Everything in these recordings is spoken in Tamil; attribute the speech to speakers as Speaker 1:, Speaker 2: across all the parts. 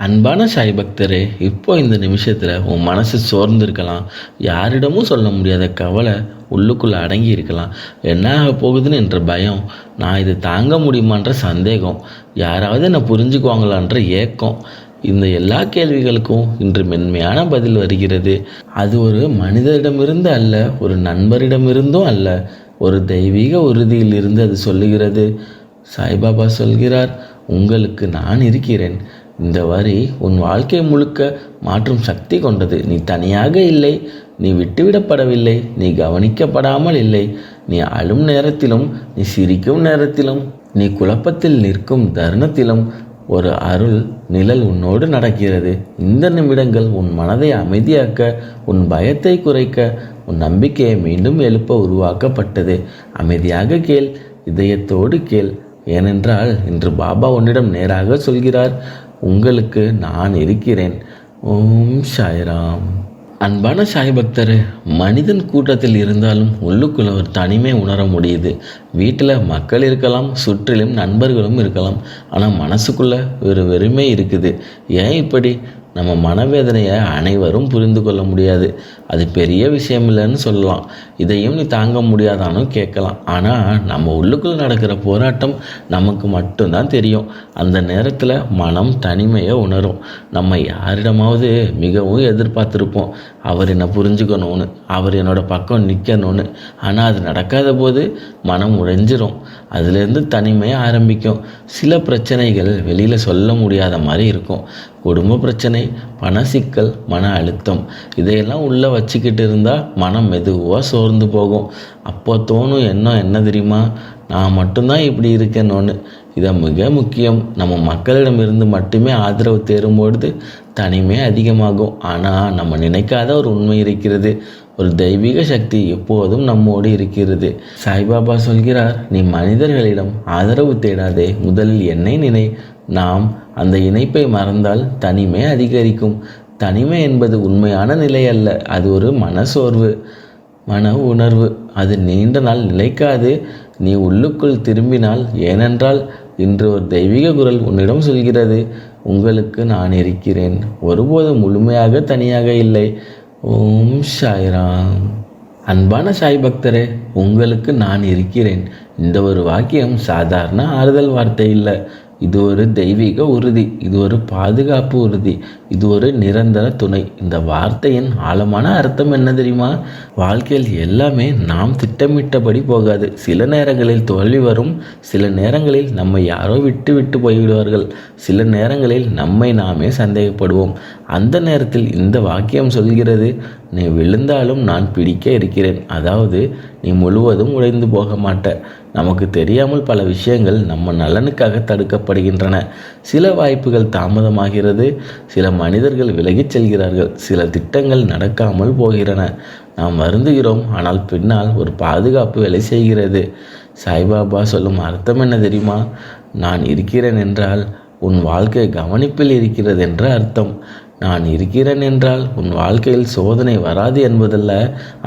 Speaker 1: அன்பான சாய் பக்தரே, இப்போ இந்த நிமிஷத்தில் உன் மனசு சோர்ந்து இருக்கலாம். யாரிடமும் சொல்ல முடியாத கவலை உள்ளுக்குள்ளே அடங்கி இருக்கலாம். என்ன ஆக போகுதுன்னு என்ற பயம், நான் இது தாங்க முடியுமான்ற சந்தேகம், யாராவது என்னை புரிஞ்சுக்குவாங்களான்ற ஏக்கம். இந்த எல்லா கேள்விகளுக்கும் இன்று மென்மையான பதில் வருகிறது. அது ஒரு மனிதரிடமிருந்து அல்ல, ஒரு நண்பரிடமிருந்தும் அல்ல, ஒரு தெய்வீக உறுதியிலிருந்து அது சொல்லுகிறது. சாய்பாபா சொல்கிறார், உங்களுக்கு நான் இருக்கிறேன். இந்த வரி உன் வாழ்க்கை முழுக்க மாற்றும் சக்தி கொண்டது. நீ தனியாக இல்லை, நீ விட்டுவிடப்படவில்லை, நீ கவனிக்கப்படாமல் இல்லை. நீ அழும் நேரத்திலும், நீ சிரிக்கும் நேரத்திலும், நீ குழப்பத்தில் நிற்கும் தருணத்திலும் ஒரு அருள் நிழல் உன்னோடு நடக்கிறது. இந்த நிமிடங்கள் உன் மனதை அமைதியாக்க, உன் பயத்தை குறைக்க, உன் நம்பிக்கையை மீண்டும் எழுப்ப உருவாக்கப்பட்டது. அமைதியாக கேள், இதயத்தோடு கேள். ஏனென்றால் இன்று பாபா உன்னிடம் நேராக சொல்கிறார், உங்களுக்கு நான் இருக்கிறேன். ஓம் சாய்ராம். அன்பான சாய் பக்தர், மனிதன் கூட்டத்தில் இருந்தாலும் உள்ளுக்குள்ள ஒரு தனிமை உணர முடியுது. வீட்டில் மக்கள் இருக்கலாம், சுற்றிலும் நண்பர்களும் இருக்கலாம், ஆனால் மனசுக்குள்ள ஒரு வெறுமை இருக்குது. ஏன் இப்படி? நம்ம மனவேதனையை அனைவரும் புரிந்து கொள்ள முடியாது. அது பெரிய விஷயம் இல்லைன்னு சொல்லலாம். இதையும் நீ தாங்க முடியாதானு கேட்கலாம். ஆனால் நம்ம உள்ளுக்குள்ள நடக்கிற போராட்டம் நமக்கு மட்டும்தான் தெரியும். அந்த நேரத்தில் மனம் தனிமையை உணரும். நம்ம யாரிடமாவது மிகவும் எதிர்பார்த்துருப்போம், அவர் என்னை புரிஞ்சுக்கணும்னு, அவர் என்னோட பக்கம் நிற்கணும்னு. ஆனால் அது நடக்காத போது மனம் உடைஞ்சிரும். அதுலேருந்து தனிமை ஆரம்பிக்கும். சில பிரச்சனைகள் வெளியில் சொல்ல முடியாத மாதிரி இருக்கும். குடும்ப பிரச்சனை, பண சிக்கல், மன அழுத்தம், இதையெல்லாம் உள்ளே வச்சுக்கிட்டு இருந்தால் மனம் மெதுவாக சோர்ந்து போகும். அப்போ தோணும் எண்ணம் என்ன தெரியுமா? நான் மட்டும்தான் இப்படி இருக்கேன்னு. இதை மிக முக்கியம். நம்ம மக்களிடமிருந்து மட்டுமே ஆதரவு தேரும்பொழுது தனிமை அதிகமாகும். ஆனால் நம்ம நினைக்காத ஒரு உண்மை இருக்கிறது. ஒரு தெய்வீக சக்தி எப்போதும் நம்மோடு இருக்கிறது. சாய்பாபா சொல்கிறார், நீ மனிதர்களிடம் ஆதரவு தேடாதே, முதலில் என்னை நினை. நாம் அந்த இணைப்பை மறந்தால் தனிமை அதிகரிக்கும். தனிமை என்பது உண்மையான நிலை அல்ல, அது ஒரு மனசோர்வு, மன உணர்வு. அது நீண்ட நாள் நிலைக்காது. நீ உள்ளுக்குள் திரும்பினால். ஏனென்றால் இன்று ஒரு தெய்வீக குரல் உன்னிடம் சொல்கிறது, உங்களுக்கு நான் இருக்கிறேன். ஒருபோதும் முழுமையாக தனியாக இல்லை. ஓம் சாய்ராம். அன்பான சாய் பக்தரே, உங்களுக்கு நான் இருக்கிறேன். இந்த ஒரு வாக்கியம் சாதாரண ஆறுதல் வார்த்தை இல்லை. இது ஒரு தெய்வீக உறுதி, இது ஒரு பாதுகாப்பு உறுதி, இது ஒரு நிரந்தர துணை. இந்த வார்த்தையின் ஆழமான அர்த்தம் என்ன தெரியுமா? வாழ்க்கையில் எல்லாமே நாம் திட்டமிட்டபடி போகாது. சில நேரங்களில் தோல்வி வரும், சில நேரங்களில் நம்மை யாரோ விட்டு விட்டு போய்விடுவார்கள், சில நேரங்களில் நம்மை நாமே சந்தேகப்படுவோம். அந்த நேரத்தில் இந்த வாக்கியம் சொல்கிறது, நீ விழுந்தாலும் நான் பிடிக்க இருக்கிறேன். அதாவது நீ முழுவதும் உடைந்து போக மாட்ட. நமக்கு தெரியாமல் பல விஷயங்கள் நம்ம நலனுக்காக தடுக்கப்படுகின்றன. சில வாய்ப்புகள் தாமதமாகிறது, சில மனிதர்கள் விலகிச் செல்கிறார்கள், சில திட்டங்கள் நடக்காமல் போகிறன. நாம் வருந்துகிறோம், ஆனால் பின்னால் ஒரு பாதுகாப்பு வேலை செய்கிறது. சாய்பாபா சொல்லும் அர்த்தம் என்ன தெரியுமா? நான் இருக்கிறேன் என்றால் உன் வாழ்க்கை கவனிப்பில் இருக்கிறது என்ற அர்த்தம். நான் இருக்கிறேன் என்றால் உன் வாழ்க்கையில் சோதனை வராது என்பதல்ல.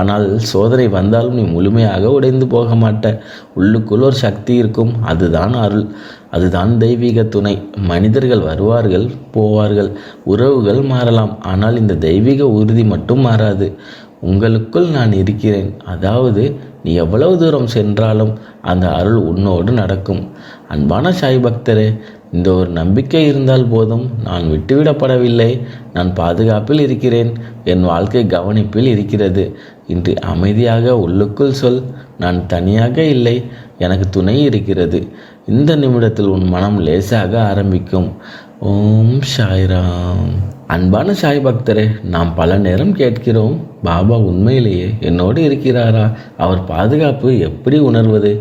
Speaker 1: ஆனால் சோதனை வந்தாலும் நீ முழுமையாக உடைந்து போக மாட்ட. உள்ளுக்குள் ஒரு சக்தி இருக்கும். அதுதான் அருள், அதுதான் தெய்வீக துணை. மனிதர்கள் வருவார்கள், போவார்கள், உறவுகள் மாறலாம், ஆனால் இந்த தெய்வீக உறுதி மட்டும் மாறாது. உங்களுக்குள் நான் இருக்கிறேன். அதாவது நீ எவ்வளவு தூரம் சென்றாலும் அந்த அருள் உன்னோடு நடக்கும். அன்பான சாய் பக்தரே, இந்த ஒரு நம்பிக்கை இருந்தால் போதும். நான் விட்டுவிடப்படவில்லை, நான் பாதுகாப்பில் இருக்கிறேன், என் வாழ்க்கை கவனிப்பில் இருக்கிறது. இன்று அமைதியாக உள்ளுக்குள் சொல், நான் தனியாக இல்லை, எனக்கு துணை இருக்கிறது. இந்த நிமிடத்தில் உன் மனம் லேசாக ஆரம்பிக்கும். ஓம் சாய்ராம். அன்பான சாய் பக்தரே, நாம் பல நேரம் கேட்கிறோம், பாபா உண்மையிலேயே என்னோடு இருக்கிறாரா? அவர் பாதுகாப்பு எப்படி உணர்வது?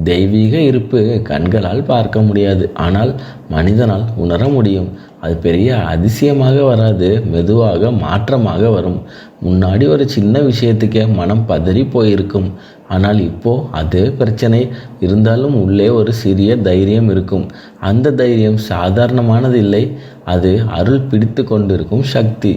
Speaker 1: தெய்வீக இருப்பு கண்களால் பார்க்க முடியாது, ஆனால் மனிதனால் உணர முடியும். அது பெரிய அதிசயமாக வராது, மெதுவாக மாற்றமாக வரும். முன்னாடி ஒரு சின்ன விஷயத்துக்கே மனம் பதறி போயிருக்கும், ஆனால் இப்போ அதே பிரச்சனை இருந்தாலும் உள்ளே ஒரு சிறிய தைரியம் இருக்கும். அந்த தைரியம் சாதாரணமானது இல்லை, அது அருள் பிடித்து கொண்டிருக்கும் சக்தி.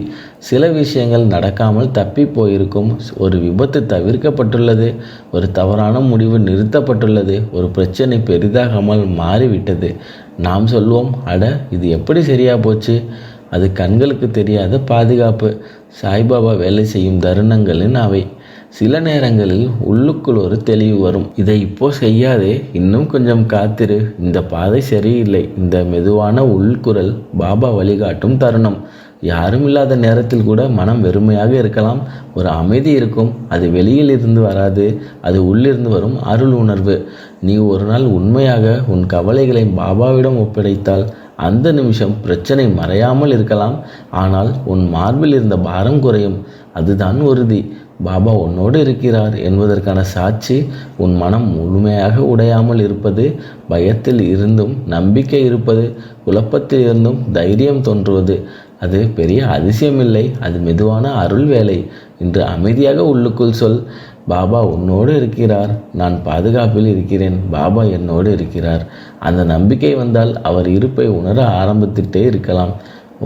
Speaker 1: சில விஷயங்கள் நடக்காமல் தப்பி போயிருக்கும், ஒரு விபத்து தவிர்க்கப்பட்டுள்ளது, ஒரு தவறான முடிவு நிறுத்தப்பட்டுள்ளது, ஒரு பிரச்சனை பெரிதாகாமல் மாறிவிட்டது. நாம் சொல்வோம், அட இது எப்படி சரியாக போச்சு? அது கண்களுக்கு தெரியாத பாதுகாப்பு. சாய்பாபா வேலை செய்யும் தருணங்களின் அவை. சில நேரங்களில் உள்ளுக்குள் ஒரு தெளிவு வரும். இதை இப்போ செய்யாதே, இன்னும் கொஞ்சம் காத்திரு, இந்த பாதை சரியில்லை. இந்த மெதுவான உள்குரல் பாபா வழிகாட்டும் தருணம். யாரும் இல்லாத நேரத்தில் கூட மனம் வெறுமையாக இருக்கலாம். ஒரு அமைதி இருக்கும். அது வெளியில் இருந்து வராது, அது உள்ளிருந்து வரும் அருள் உணர்வு. நீ ஒரு நாள் உண்மையாக உன் கவலைகளை பாபாவிடம் ஒப்படைத்தால் அந்த நிமிஷம் பிரச்சனை மறையாமல் இருக்கலாம், ஆனால் உன் மார்பில் இருந்த பாரம் குறையும். அதுதான் உறுதி. பாபா உன்னோடு இருக்கிறார் என்பதற்கான சாட்சி. உன் மனம் முழுமையாக உடையாமல் இருப்பது, பயத்தில் இருந்தும் நம்பிக்கை இருப்பது, குழப்பத்தில் இருந்தும் தைரியம் தோன்றுவது. அது பெரிய அதிசயமில்லை, அது மெதுவான அருள் வேலை. இன்று அமைதியாக உள்ளுக்குள் சொல், பாபா உன்னோடு இருக்கிறார், நான் பாதுகாப்பில் இருக்கிறேன், பாபா என்னோடு இருக்கிறார். அந்த நம்பிக்கை வந்தால் அவர் இருப்பை உணர ஆரம்பித்துட்டே இருக்கலாம்.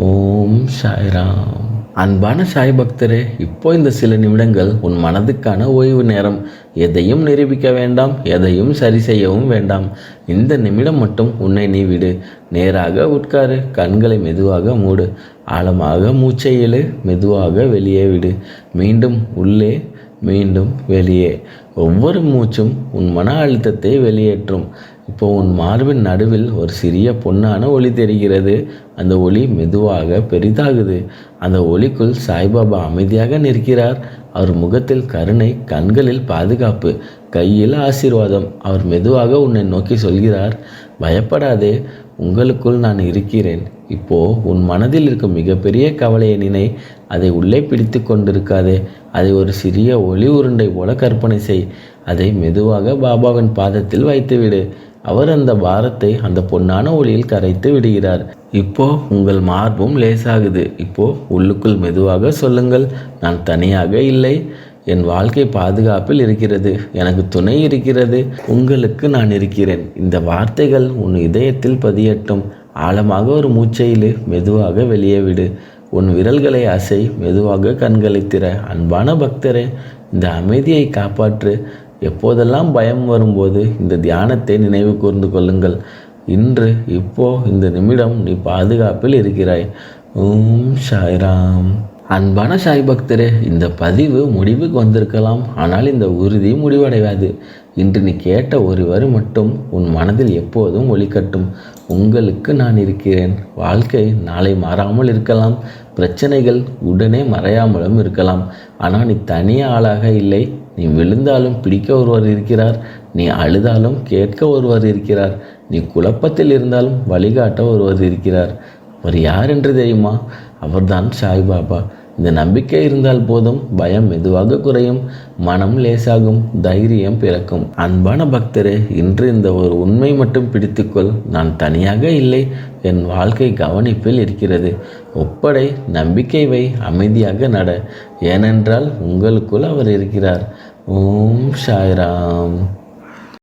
Speaker 1: ஓம் சாய்ராம். அன்பான சாய் பக்தரே, இப்போ இந்த சில நிமிடங்கள் உன் மனதுக்கான ஓய்வு நேரம். எதையும் நிரூபிக்க வேண்டாம், எதையும் சரி செய்யவும் வேண்டாம். இந்த நிமிடம் மட்டும் உன்னை நீ விடு. நேராக உட்காரு, கண்களை மெதுவாக மூடு, ஆழமாக மூச்சை இழு, மெதுவாக வெளியே விடு. மீண்டும் உள்ளே, மீண்டும் வெளியே. ஒவ்வொரு மூச்சும் உன் மன அழுத்தத்தை வெளியேற்றும். இப்போ உன் மார்பின் நடுவில் ஒரு சிறிய பொன்னான ஒளி தெரிகிறது. அந்த ஒளி மெதுவாக பெரிதாகுது. அந்த ஒளிக்குள் சாய்பாபா அமைதியாக நிற்கிறார். அவர் முகத்தில் கருணை, கண்களில் பாதுகாப்பு, கையில் ஆசீர்வாதம். அவர் மெதுவாக உன்னை நோக்கி சொல்கிறார், பயப்படாதே, உங்களுக்குள் நான் இருக்கிறேன். இப்போ உன் மனதில் இருக்கும் மிகப்பெரிய கவலையை நினை. அதை உள்ளே பிடித்து கொண்டிருக்காதே. அதை ஒரு சிறிய ஒளி உருண்டை போல கற்பனை செய். அதை மெதுவாக பாபாவின் பாதத்தில் வைத்துவிடு. அவர் அந்த பாரத்தை அந்த பொன்னான ஒளியில் கரைத்து விடுகிறார். இப்போ உங்கள் மார்பும் லேசாகுது. இப்போ உள்ளுக்குள் மெதுவாக சொல்லுங்கள், நான் தனியாக இல்லை, என் வாழ்க்கை பாதுகாப்பில் இருக்கிறது, எனக்கு துணை இருக்கிறது, உங்களுக்கு நான் இருக்கிறேன். இந்த வார்த்தைகள் உன் இதயத்தில் பதியட்டும். ஆழமாக ஒரு மூச்சையில் மெதுவாக வெளியே விடு. உன் விரல்களை அசை, மெதுவாக கண்களை திற. அன்பான பக்தரே, இந்த அமைதியை காப்பாற்று. எப்போதெல்லாம் பயம் வரும்போது இந்த தியானத்தை நினைவு கூர்ந்து கொள்ளுங்கள். இன்று, இப்போ, இந்த நிமிடம் நீ பாதுகாப்பில் இருக்கிறாய். ஓம் சாய்ராம். அன்பான சாய் பக்தரே, இந்த பதிவு முடிவுக்கு வந்திருக்கலாம், ஆனால் இந்த உறுதி முடிவடையாது. இன்று நீ கேட்ட ஒரு வரி மட்டும் உன் மனதில் எப்போதும் ஒலிக்கட்டும். உங்களுக்கு நான் இருக்கிறேன். வாழ்க்கை நாளை மாறாமல் இருக்கலாம், பிரச்சனைகள் உடனே மறையாமலும் இருக்கலாம், ஆனால் நீ தனியே ஆளாக இல்லை. நீ விழுந்தாலும் பிடிக்க ஒருவர் இருக்கிறார், நீ அழுதாலும் கேட்க ஒருவர் இருக்கிறார், நீ குழப்பத்தில் இருந்தாலும் வழிகாட்ட ஒருவர் இருக்கிறார். அவர் யார் என்று தெரியுமா? அவர்தான் சாய்பாபா. இந்த நம்பிக்கை இருந்தால் போதும், பயம் மெதுவாக குறையும், மனம் லேசாகும், தைரியம் பிறக்கும். அன்பான பக்தரே, இன்று இந்த ஒரு உண்மை மட்டும் பிடித்துக்கொள், நான் தனியாக இல்லை, என் வாழ்க்கை கவனிப்பில் இருக்கிறது. ஒப்படை, நம்பிக்கை வை, அமைதியாக நட, ஏனென்றால் உங்களுக்குள் அவர் இருக்கிறார். ஓம் சாய்ராம்.